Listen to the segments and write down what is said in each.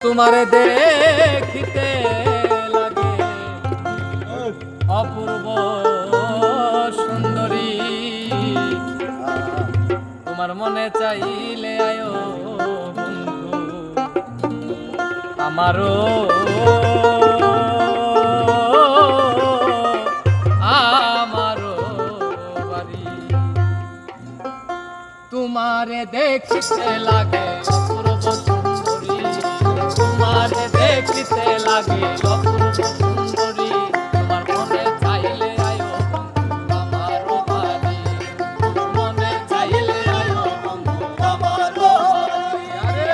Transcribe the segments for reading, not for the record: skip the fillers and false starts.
তোমারে দেখিতে লাগে অপূর্ব সুন্দরী, তোমার মনে চাইলে আয়ো বন্ধু আমারও আমারও বাড়ি। তোমারে দেখিতে লাগে অপূর্ব সুন্দরী, তোমারে দেখিতে লাগে অপূর্ব সুন্দরী, তোমার মনে চাইলে আয়ো বন্ধু আমারও বাড়ি, মনে চাইলে আয়ো বন্ধু আমারও বাড়ি। আরে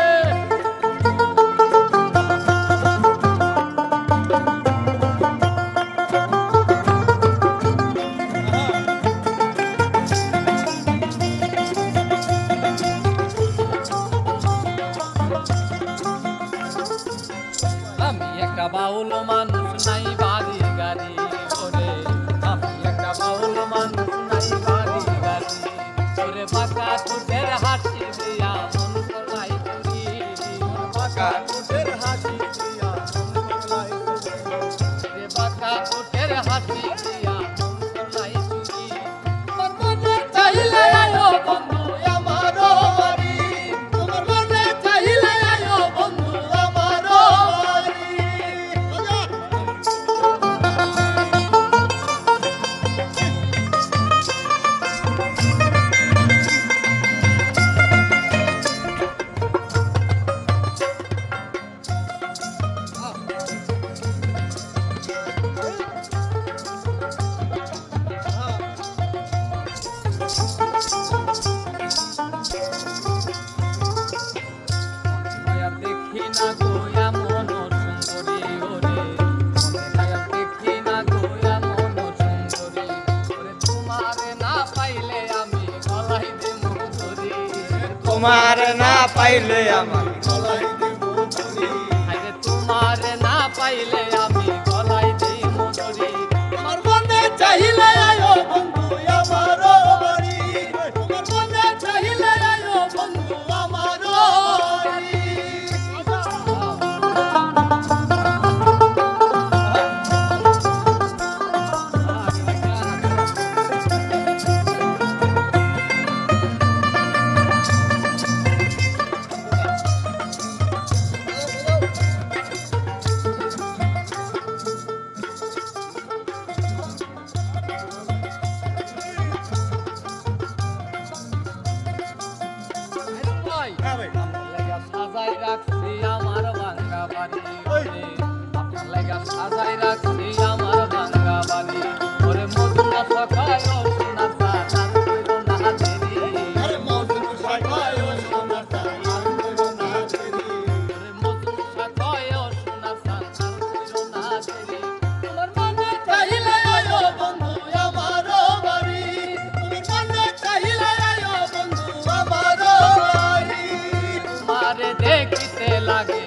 আমি একটা বাউল মানুষ, নাই বাড়ি গাড়ি ওরে, আমি একটা বাউল মানুষ, নাই বাড়ি গাড়ি ওরে, বাঁকা ঠোঁটের হাসি দিয়া মন করলাই করি, বাঁকা ঠোঁটের হাসি দিয়া মন করলাই করি, বাঁকা ঠোঁটের হাসি দিয়া মন করলাই করি, তোমার মনে চাইলে আয়ো বন্ধু আমারও বাড়ি, তোমার মনে চাইলে আয়ো বন্ধু আমারও বাড়ি। মায়া দেখি না গো এমন সুন্দরী ওরে, মায়া দেখি না গো এমন সুন্দরী ওরে, তোমারে না পাইলে আমি গলায় দেবো ধরি, তোমার না পাইলে আমার গলায় দেবো ধরি, আরে তোমারে না পাইলে আমি গলায় দেবো ধরি, তোমার মনে চাইলে আয়ো বন্ধু আমারও বাড়ি, তোমার মনে চাইলে আয়ো বন্ধু আমারও বাড়ি। সাজাই রাখছি আমার ভাঙ্গা বাড়ি ওরে, আপনার লাগা সাজাই রাখছি আমার ভাঙ্গা বাড়ি ওরে, মধুরা সকায় সোনার সাজার কইরো না দেরি, আরে মধুর সকায় সোনার সাজার কইরো না দেরি, ওরে মধুর সকায় সোনার সাজার কইরো না দেরি, তোমার মনে চাইলে আয়ো বন্ধু আমারও বাড়ি, তোমার মনে চাইলে আয়ো বন্ধু আমারও বাড়ি। তোমারে দেখিতে লাগে